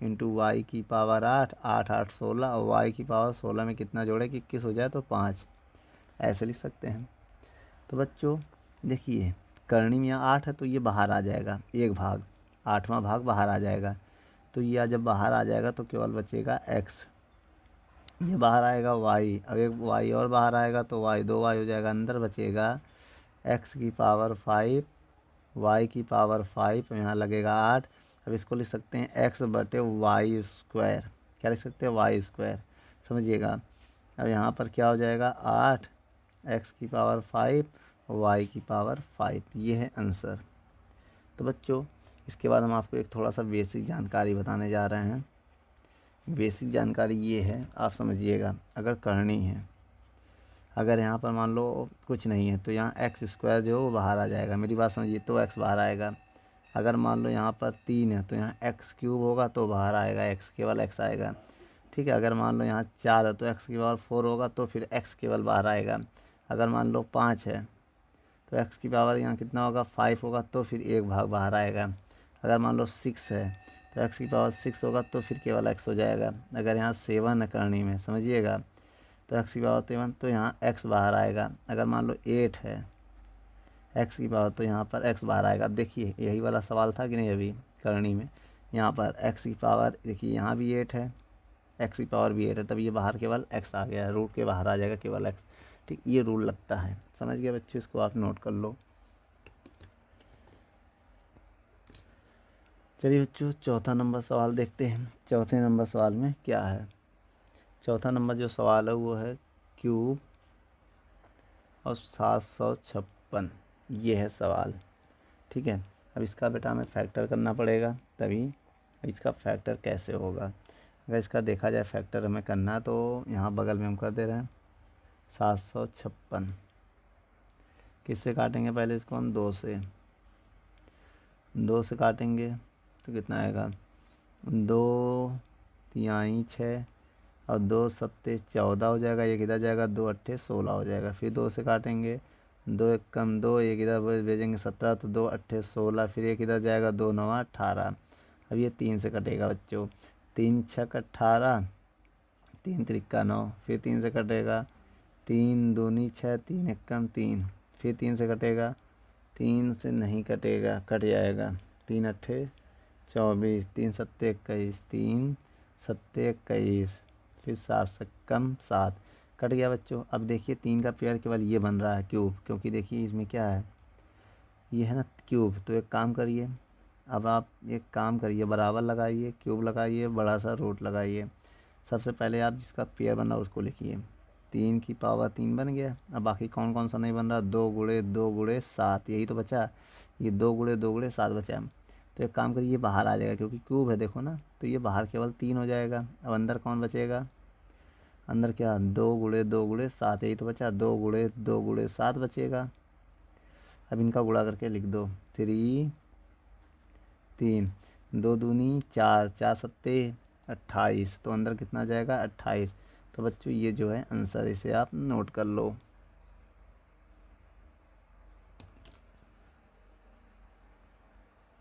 [SPEAKER 2] इंटू वाई की पावर 8, 8 8 16 और y की पावर 16 में कितना जोड़े कि 21 हो जाए तो 5, ऐसे लिख सकते हैं। तो बच्चों देखिए करनी में यहाँ 8 है तो ये बाहर आ जाएगा, एक भाग 8वां भाग बाहर आ जाएगा। तो यह जब बाहर आ जाएगा तो केवल बचेगा x, ये बाहर आएगा y, अब एक y और बाहर आएगा तो y 2y हो जाएगा। अंदर बचेगा x की पावर 5, y की पावर 5, यहाँ लगेगा 8। अब इसको लिख सकते हैं x बटे वाई स्क्वायर, क्या लिख सकते हैं वाई स्क्वायर, समझिएगा। अब यहाँ पर क्या हो जाएगा 8 x की पावर 5 y की पावर 5, ये है आंसर। तो बच्चों इसके बाद हम आपको एक थोड़ा सा बेसिक जानकारी बताने जा रहे हैं। बेसिक जानकारी ये है, आप समझिएगा, अगर करनी है, अगर यहाँ पर मान लो कुछ नहीं है तो यहाँ एक्स स्क्वायर जो है वो बाहर आ जाएगा, मेरी बात समझिए, तो एक्स बाहर आएगा। अगर मान लो यहाँ पर 3 है तो यहाँ एक्स क्यूब होगा तो बाहर आएगा एक्स, केवल एक्स आएगा, ठीक है। अगर मान लो यहाँ 4 है तो एक्स की पावर 4 होगा तो फिर एक्स केवल बाहर आएगा। अगर मान लो 5 है तो एक्स की पावर यहाँ कितना होगा 5 होगा तो फिर एक भाग बाहर आएगा। अगर मान लो 6 है तो एक्स की पावर 6 होगा तो फिर केवल एक्स हो जाएगा। अगर यहाँ 7 है करनी में, समझिएगा, तो एक्स की पावर 7 तो यहाँ एक्स बाहर आएगा। अगर मान लो 8 है एक्स की पावर तो यहाँ पर एक्स बाहर आएगा। अब देखिए यही वाला सवाल था कि नहीं अभी करनी में, यहाँ पर एक्स की पावर देखिए यहाँ भी 8 है, एक्स की पावर भी 8 है, तब ये बाहर केवल एक्स आ गया, रूट के बाहर आ जाएगा केवल एक्स, ठीक। ये रूल लगता है, समझ गए बच्चों, इसको आप नोट कर लो। चलिए बच्चों चौथा नंबर सवाल देखते हैं। चौथे नंबर सवाल में क्या है, चौथा नंबर जो सवाल है वो है क्यूब और 756, ये है सवाल, ठीक है। अब इसका बेटा हमें फैक्टर करना पड़ेगा, तभी इसका फैक्टर कैसे होगा। अगर इसका देखा जाए फैक्टर हमें करना तो यहाँ बगल में हम कर दे रहे हैं 756, किससे काटेंगे, पहले इसको हम 2 से काटेंगे तो कितना आएगा 2 तिहाई 6 और 2 सत्ते 14 हो जाएगा, एक इधर जाएगा 2 अट्ठे 16 हो जाएगा। फिर 2 से काटेंगे 2 एक कम 2, एक इधर भेजेंगे 17 तो 2 अट्ठे 16, फिर एक इधर जाएगा 2 9 18। अब ये 3 से कटेगा बच्चों, 3 6 18, 3 त्रिक्का 9, फिर 3 से कटेगा 3 दूनी 6, 3 एक कम 3, फिर 3 से कटेगा, 3 से नहीं कटेगा, कट जाएगा, 3 अट्ठे 24, 3 सत्ते 21, 3 सत्ते 21, फिर 7 से कम 7, कट गया बच्चों। अब देखिए 3 का पेयर केवल ये बन रहा है क्यूब, क्योंकि देखिए इसमें क्या है, ये है ना क्यूब। तो एक काम करिए, अब आप एक काम करिए, बराबर लगाइए, क्यूब लगाइए, बड़ा सा रूट लगाइए। सबसे पहले आप जिसका पेयर बन रहा है उसको लिखिए, 3 की पावर 3 बन गया। अब बाकी कौन कौन सा नहीं बन रहा, 2 गुणे 2 गुणे 7, यही तो बचा, ये 2 गुणे 2 गुणे 7 बचा। तो एक काम करिए, ये बाहर आ जाएगा क्योंकि क्यूब है देखो ना, तो ये बाहर केवल 3 हो जाएगा। अब अंदर कौन बचेगा, अंदर क्या 2 गुणे 2 गुणे 7, यही तो बचा, 2 गुणे 2 गुणे 7 बचेगा। अब इनका गुणा करके लिख दो, 3 3 2 दूनी 4, 4 सत्ते 28, तो अंदर कितना जाएगा 28। तो बच्चों ये जो है आंसर, इसे आप नोट कर लो।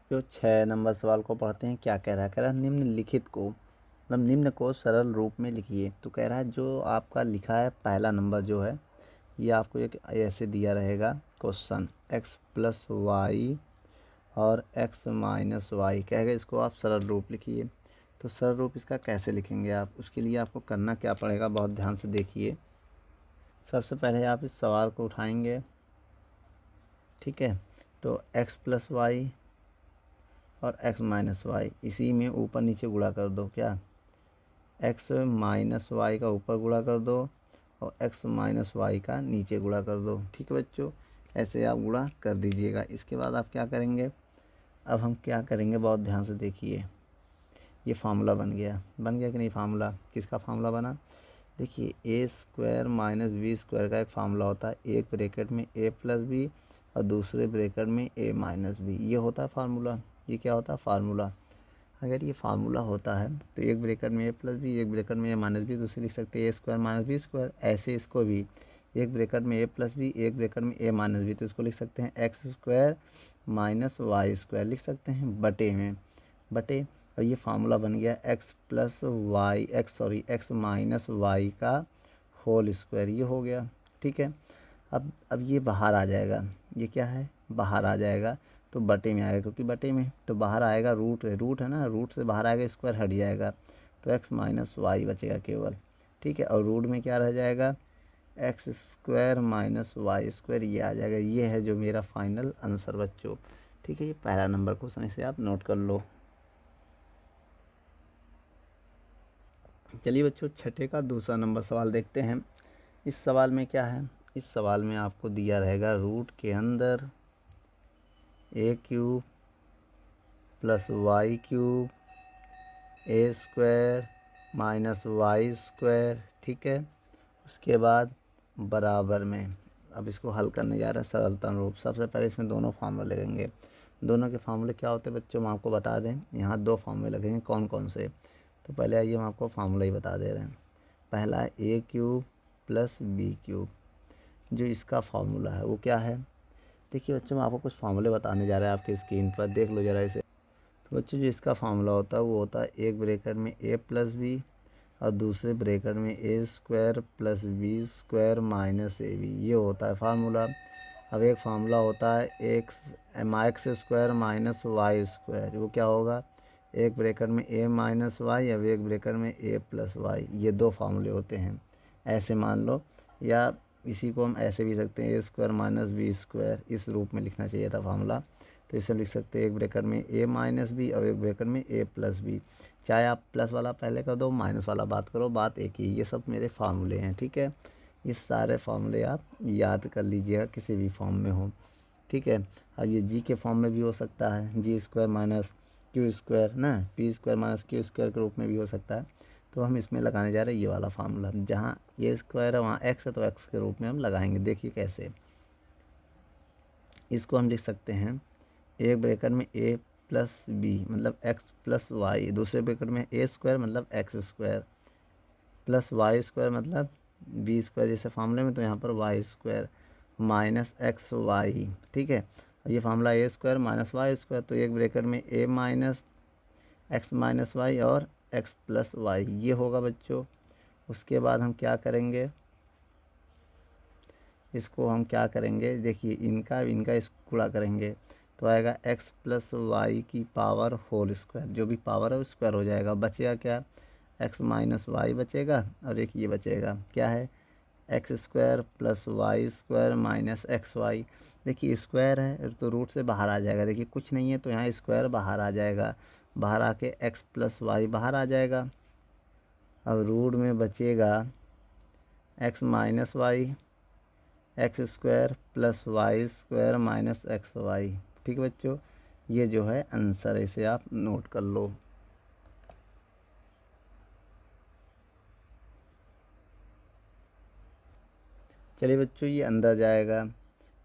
[SPEAKER 2] जो 6 नंबर सवाल को पढ़ते हैं, क्या कह रहा है, कह रहा है निम्नलिखित को, मतलब निम्न को सरल रूप में लिखिए। तो कह रहा है जो आपका लिखा है पहला नंबर जो है ये आपको एक ऐसे दिया रहेगा क्वेश्चन, x प्लस वाई और x माइनस वाई, कहेगा इसको आप सरल रूप लिखिए। तो सरल रूप इसका कैसे लिखेंगे आप, उसके लिए आपको करना क्या पड़ेगा, बहुत ध्यान से देखिए। सबसे पहले आप इस सवाल को उठाएंगे, ठीक है। तो x प्लस वाई और x माइनस वाई, इसी में ऊपर नीचे गुणा कर दो, क्या x माइनस वाई का ऊपर गुणा कर दो और x माइनस वाई का नीचे गुणा कर दो, ठीक है बच्चों। ऐसे आप गुणा कर दीजिएगा। इसके बाद आप क्या करेंगे, अब हम क्या करेंगे बहुत ध्यान से देखिए, ये फार्मूला बन गया कि नहीं। फार्मूला किसका फार्मूला बना, देखिए ए स्क्वायर माइनस बी स्क्वायर का एक फार्मूला होता है, एक ब्रैकेट में ए प्लस बी और दूसरे ब्रैकेट में ए माइनस बी, ये होता है फार्मूला। ये क्या होता है, फार्मूला। अगर ये फार्मूला होता है तो एक ब्रैकेट में ए प्लस बी, एक ब्रैकेट में ए माइनस बी, दूसरी लिख सकते हैं A square minus B square. ऐसे इसको भी एक ब्रैकेट में ए प्लस बी, एक ब्रैकेट में ए माइनस बी, तो इसको लिख सकते हैं X square minus Y square, लिख सकते हैं बटे में, बटे। और ये फार्मूला बन गया एक्स माइनस वाई का होल स्क्वायर, ये हो गया। ठीक है, अब ये बाहर आ जाएगा, ये क्या है, बाहर आ जाएगा तो बटे में आएगा, क्योंकि बटे में तो बाहर आएगा, रूट है ना, रूट से बाहर आएगा, स्क्वायर हट जाएगा तो एक्स माइनस वाई बचेगा केवल। ठीक है, और रूट में क्या रह जाएगा, X square minus Y square, ये आ जाएगा। ये है जो मेरा फाइनल आंसर बच्चों। ठीक है, ये पहला नंबर क्वेश्चन, इसे आप नोट कर लो। चलिए बच्चों, छठे का दूसरा नंबर सवाल देखते हैं। इस सवाल में क्या है, इस सवाल में आपको दिया रहेगा रूट के अंदर ए क्यूब प्लस वाई क्यूब ए स्क्वायर माइनस वाई स्क्वायर। ठीक है, उसके बाद बराबर में, अब इसको हल करने जा रहे हैं सरलतम रूप। सबसे पहले इसमें दोनों फार्मूले लगेंगे। दोनों के फार्मूले क्या होते हैं बच्चों, हम आपको बता दें। यहाँ दो फार्मूले लगेंगे, कौन कौन से, तो पहले आइए हम आपको फार्मूला ही बता दे रहे हैं। पहला है ए क्यूब प्लस बी क्यूब, जो इसका फार्मूला है वो क्या है। देखिए बच्चों, मैं आपको कुछ फार्मूले बताने जा रहे हैं, आपकी स्क्रीन पर देख लो ज़रा इसे। तो बच्चों, जो इसका फार्मूला होता है वो होता है एक ब्रैकेट में ए प्लस बी और दूसरे ब्रैकेट में A square plus B square minus A B, ये होता है फार्मूला। अब एक फार्मूला होता है X square minus Y square, वो क्या होगा, एक ब्रैकेट में ए माइनस वाई, अब एक ब्रैकेट में ए प्लस वाई, ये दो फार्मूले होते हैं। ऐसे मान लो, या इसी को हम ऐसे भी सकते हैं, A square minus B square, इस रूप में लिखना चाहिए था फार्मूला। तो इसे लिख सकते हैं एक ब्रैकेट में ए माइनस बी और एक ब्रैकेट में ए प्लस बी। चाहे आप प्लस वाला पहले कर दो, माइनस वाला बात करो, बात एक ही। ये सब मेरे फार्मूले हैं। ठीक है, ये सारे फार्मूले आप याद कर लीजिएगा, किसी भी फॉर्म में हो। ठीक है, और ये जी के फॉर्म में भी हो सकता है, जी स्क्वायर माइनस क्यू स्क्वायर ना, P square minus Q square के रूप में भी हो सकता है। तो हम इसमें लगाने जा रहे हैं ये वाला फार्मूला, जहाँ ए स्क्वायर है वहाँ एक्स है, तो एक्स के रूप में हम लगाएंगे। देखिए कैसे, इसको हम लिख सकते हैं एक ब्रैकेट में ए प्लस बी मतलब एक्स प्लस वाई, दूसरे ब्रैकेट में ए स्क्वायर मतलब X square plus Y square मतलब बी स्क्वायर जैसे फार्मूले में, तो यहाँ पर Y square minus x Y. ठीक है, ये formula A square minus Y square, तो एक ब्रैकेट में A minus X minus Y और एक्स प्लस वाई, ये होगा बच्चों। उसके बाद हम क्या करेंगे, इसको हम क्या करेंगे, देखिए इनका गुणा करेंगे तो आएगा एक्स प्लस वाई की पावर होल स्क्वायर, जो भी पावर है वो स्क्वायर हो जाएगा। बचेगा क्या, एक्स माइनस वाई बचेगा, और एक ये बचेगा क्या है, X square plus Y square minus x Y. देखिए स्क्वायर है तो रूट से बाहर आ जाएगा, देखिए कुछ नहीं है तो यहाँ स्क्वायर बाहर आ जाएगा, बाहर आके एक्स प्लस वाई बाहर आ जाएगा। अब रूट में बचेगा x minus y, x square plus Y square minus x Y. ठीक है बच्चों, ये जो है आंसर है, इसे आप नोट कर लो। चलिए बच्चों, ये अंदर जाएगा।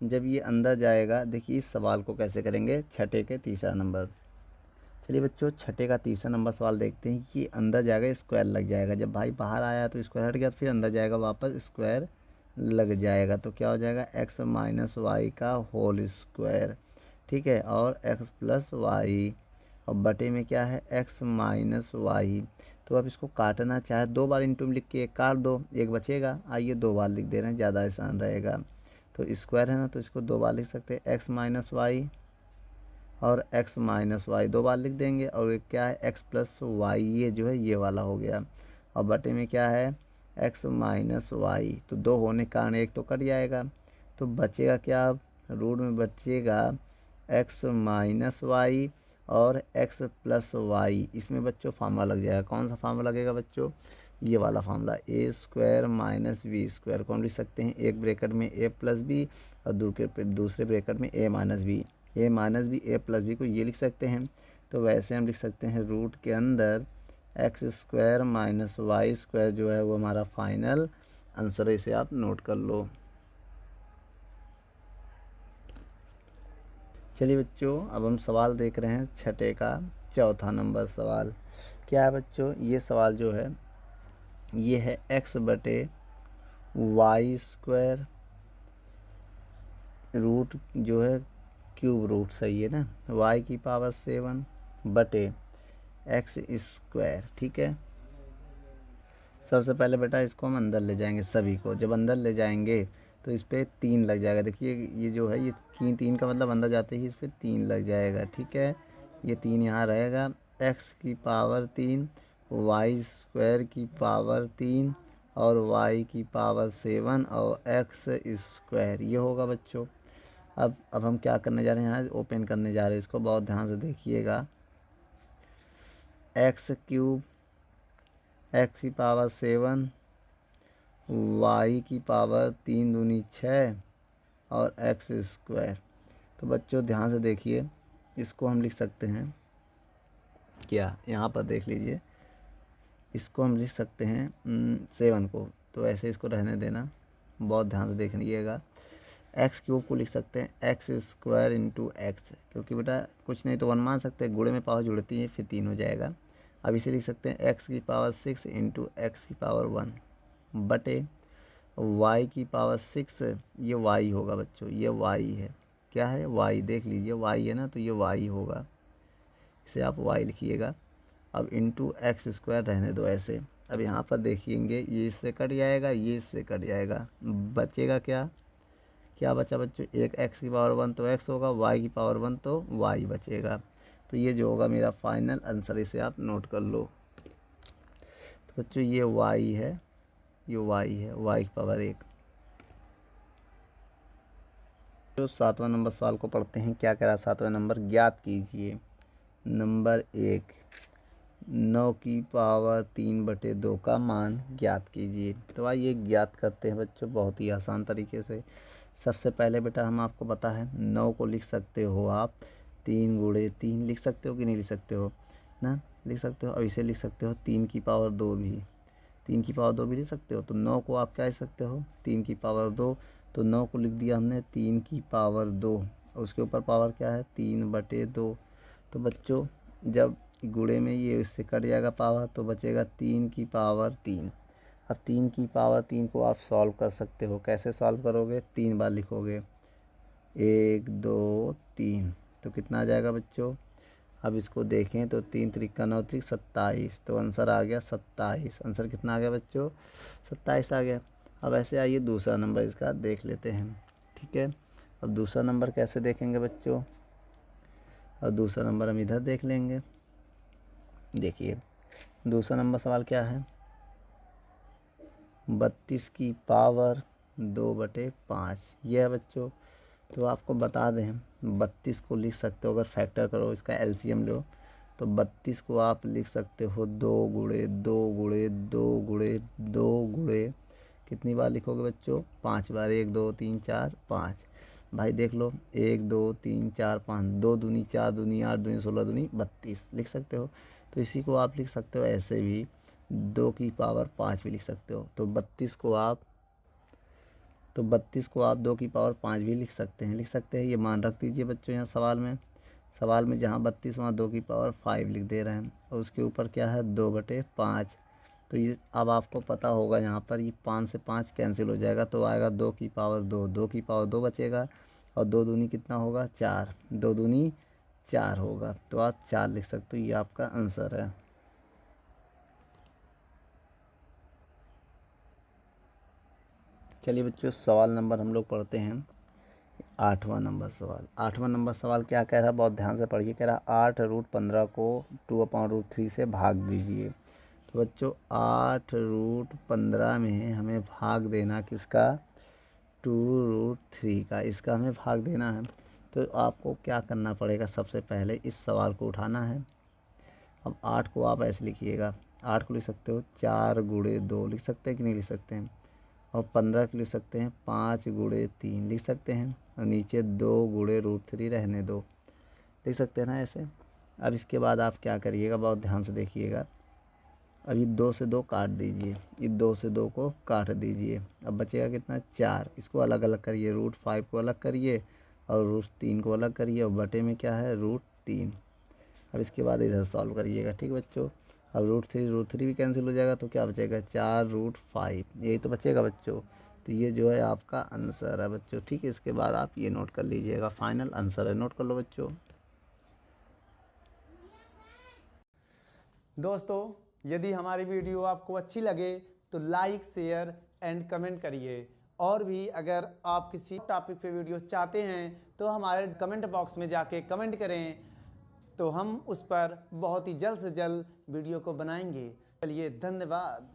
[SPEAKER 2] जब ये अंदर जाएगा, देखिए इस सवाल को कैसे करेंगे, छठे के तीसरा नंबर। चलिए बच्चों, छठे का तीसरा नंबर सवाल देखते हैं। ये अंदर जाएगा, स्क्वायर लग जाएगा, जब भाई बाहर आया तो स्क्वायर हट गया, फिर अंदर जाएगा वापस स्क्वायर लग जाएगा, तो क्या हो जाएगा, एक्स माइनस वाई का होल स्क्वायर। ठीक है, और एक्स प्लस वाई, और बटे में क्या है, एक्स माइनस वाई। तो अब इसको काटना चाहे दो बार इंटू में लिख के एक काट दो, एक बचेगा, आइए दो बार लिख दे रहे हैं, ज़्यादा आसान रहेगा। तो स्क्वायर है ना, तो इसको दो बार लिख सकते हैं, एक्स माइनस वाई और एक्स माइनस वाई दो बार लिख देंगे, और एक क्या है, एक्स प्लस वाई, ये जो है ये वाला हो गया, और बटे में क्या है, एक्स माइनस वाई। तो दो होने के कारण एक तो कट जाएगा, तो बचेगा क्या, अब रूट में बचेगा एक्स माइनस वाई और एक्स प्लस वाई। इसमें बच्चों फार्मूला लग जाएगा, कौन सा फार्मूला लगेगा बच्चों, ये वाला formula A square minus B square को हम लिख सकते हैं एक ब्रैकेट में ए प्लस बी और दूसरे ब्रैकेट में A minus B A plus B को ये लिख सकते हैं। तो वैसे हम लिख सकते हैं रूट के अंदर x square minus Y square जो है वो हमारा फाइनल आंसर है, इसे आप नोट कर लो। चलिए बच्चों, अब हम सवाल देख रहे हैं छठे का चौथा नंबर सवाल। क्या है बच्चों, ये सवाल जो है ये है एक्स बटे वाई स्क्वायर रूट जो है क्यूब रूट, सही है ना, वाई की पावर 7 बटे एक्स स्क्वायर। ठीक है, सबसे पहले बेटा इसको हम अंदर ले जाएंगे सभी को। जब अंदर ले जाएंगे तो इस पर 3 लग जाएगा। देखिए ये जो है ये 3 का मतलब अंदर जाते ही इस पर 3 लग जाएगा। ठीक है, ये 3 यहाँ रहेगा, एक्स की पावर 3 वाई स्क्वायर की पावर 3 और वाई की पावर 7 और एक्स स्क्वायर ये होगा बच्चों। अब हम क्या करने जा रहे हैं, यहाँ ओपन करने जा रहे हैं इसको, बहुत ध्यान से देखिएगा। एक्स क्यूब एक्स की पावर 7 वाई की पावर 3 दूनी 6 और एक्स स्क्वायर। तो बच्चों ध्यान से देखिए, इसको हम लिख सकते हैं क्या, यहाँ पर देख लीजिए, इसको हम लिख सकते हैं 7 को, तो ऐसे इसको रहने देना, बहुत ध्यान से देख लीजिएगा। एक्स क्यूब को लिख सकते हैं एक्स स्क्वायर इंटू एक्स, क्योंकि बेटा कुछ नहीं तो 1 मान सकते हैं, गुणे में पावर जुड़ती है फिर 3 हो जाएगा। अब इसे लिख सकते हैं एक्स की पावर 6 इंटू एक्स की पावर 1 बटे वाई की पावर 6, ये वाई होगा बच्चों, ये वाई है, क्या है वाई, देख लीजिए वाई है ना, तो ये वाई होगा, इसे आप वाई लिखिएगा। अब इंटू एक्स स्क्वायर रहने दो ऐसे। अब यहाँ पर देखिएंगे ये इससे कट जाएगा, ये इससे कट जाएगा, बचेगा क्या, क्या बचा बच्चों, एक एक्स की पावर 1 तो एक्स होगा, वाई की पावर 1 तो वाई बचेगा। तो ये जो होगा मेरा फाइनल आंसर, इसे आप नोट कर लो। तो बच्चों ये वाई है, ये वाई है, वाई की पावर 1। जो 7वां नंबर सवाल को पढ़ते हैं, क्या कह रहा है 7वां नंबर, ज्ञात कीजिए। नंबर 1 9 की पावर 3 बटे 2 का मान ज्ञात कीजिए। तो आइए ज्ञात करते हैं बच्चों, बहुत ही आसान तरीके से। सबसे पहले बेटा हम आपको पता है 9 को लिख सकते हो आप 3 गुणे 3, लिख सकते हो कि नहीं लिख सकते हो ना, लिख सकते हो। और इसे लिख सकते हो 3 की पावर 2 भी, 3 की पावर 2 भी लिख सकते हो। तो 9 को आप क्या लिख सकते हो, 3 की पावर 2, तो 9 को लिख दिया हमने 3 की पावर 2, और उसके ऊपर पावर क्या है 3 बटे 2। तो बच्चों जब गुणे में ये इससे कट जाएगा पावर, तो बचेगा 3 की पावर 3। अब 3 की पावर 3 को आप सॉल्व कर सकते हो, कैसे सॉल्व करोगे, 3 बार लिखोगे, 1 2 3, तो कितना आ जाएगा बच्चों। अब इसको देखें तो 3 त्रिका 9 त्रिक 27, तो आंसर आ गया 27। आंसर कितना आ गया बच्चों, 27 आ गया। अब ऐसे आइए दूसरा नंबर इसका देख लेते हैं। ठीक है, अब दूसरा नंबर कैसे देखेंगे बच्चों, अब दूसरा नंबर हम इधर देख लेंगे। देखिए दूसरा नंबर सवाल क्या है, 32 की पावर 2 बटे 5 ये है बच्चों। तो आपको बता दें 32 को लिख सकते हो, अगर फैक्टर करो इसका एलसीएम लो, तो 32 को आप लिख सकते हो 2 गुणे 2 गुणे 2 गुणे 2 गुणे, कितनी बार लिखोगे बच्चों, 5 बार, 1 2 3 4 5। भाई देख लो 1 2 3 4 5, 2 दूनी 4 दूनी 8 दूनी 16 दूनी 32 लिख सकते हो। तो इसी को आप लिख सकते हो ऐसे भी 2 की पावर 5 भी लिख सकते हो। तो 32 को आप 2 की पावर 5 भी लिख सकते हैं, ये मान रख दीजिए बच्चों। यहाँ सवाल में जहाँ 32 वहाँ 2 की पावर 5 लिख दे रहे हैं, और उसके ऊपर क्या है 2 बटे 5। तो ये अब आपको पता होगा यहाँ पर ये 5 से 5 कैंसिल हो जाएगा, तो आएगा 2 की पावर 2, 2 की पावर 2 बचेगा, और 2 दूनी कितना होगा 4, 2 दूनी 4 होगा, तो आप 4 लिख सकते हो, ये आपका आंसर है। चलिए बच्चों सवाल नंबर हम लोग पढ़ते हैं 8वां नंबर सवाल। 8वां नंबर सवाल क्या कह रहा है, बहुत ध्यान से पढ़िए। कह रहा 8√15 को 2/√3 से भाग दीजिए। तो बच्चों 8√15 में हमें भाग देना किसका, 2√3 का, इसका हमें भाग देना है। तो आपको क्या करना पड़ेगा, सबसे पहले इस सवाल को उठाना है। अब 8 को आप ऐसे लिखिएगा, 8 को लिख सकते हो 4 गुणे 2 लिख सकते हैं कि नहीं लिख सकते हैं। और 15 को लिख सकते हैं 5 गुणे 3 लिख सकते हैं। और नीचे 2 गुणे √3 रहने दो, लिख सकते हैं ना ऐसे। अब इसके बाद आप क्या करिएगा, बहुत ध्यान से देखिएगा। अब ये 2 से 2 काट दीजिए, ये 2 से 2 को काट दीजिए। अब बचेगा कितना, 4। इसको अलग अलग करिए, √5 को अलग करिए और √3 को अलग करिए, और बटे में क्या है, √3। अब इसके बाद इधर सॉल्व करिएगा, ठीक है बच्चों। अब √3 भी कैंसिल हो जाएगा, तो क्या बचेगा, 4√5, यही तो बचेगा बच्चों। तो ये जो है आपका आंसर है बच्चों, ठीक है। इसके बाद आप ये नोट कर लीजिएगा, फाइनल आंसर है, नोट कर लो बच्चों।
[SPEAKER 1] दोस्तों, यदि हमारी वीडियो आपको अच्छी लगे तो लाइक, शेयर एंड कमेंट करिए। और भी अगर आप किसी टॉपिक पे वीडियो चाहते हैं तो हमारे कमेंट बॉक्स में जाके कमेंट करें, तो हम उस पर बहुत ही जल्द से जल्द वीडियो को बनाएंगे। चलिए, धन्यवाद।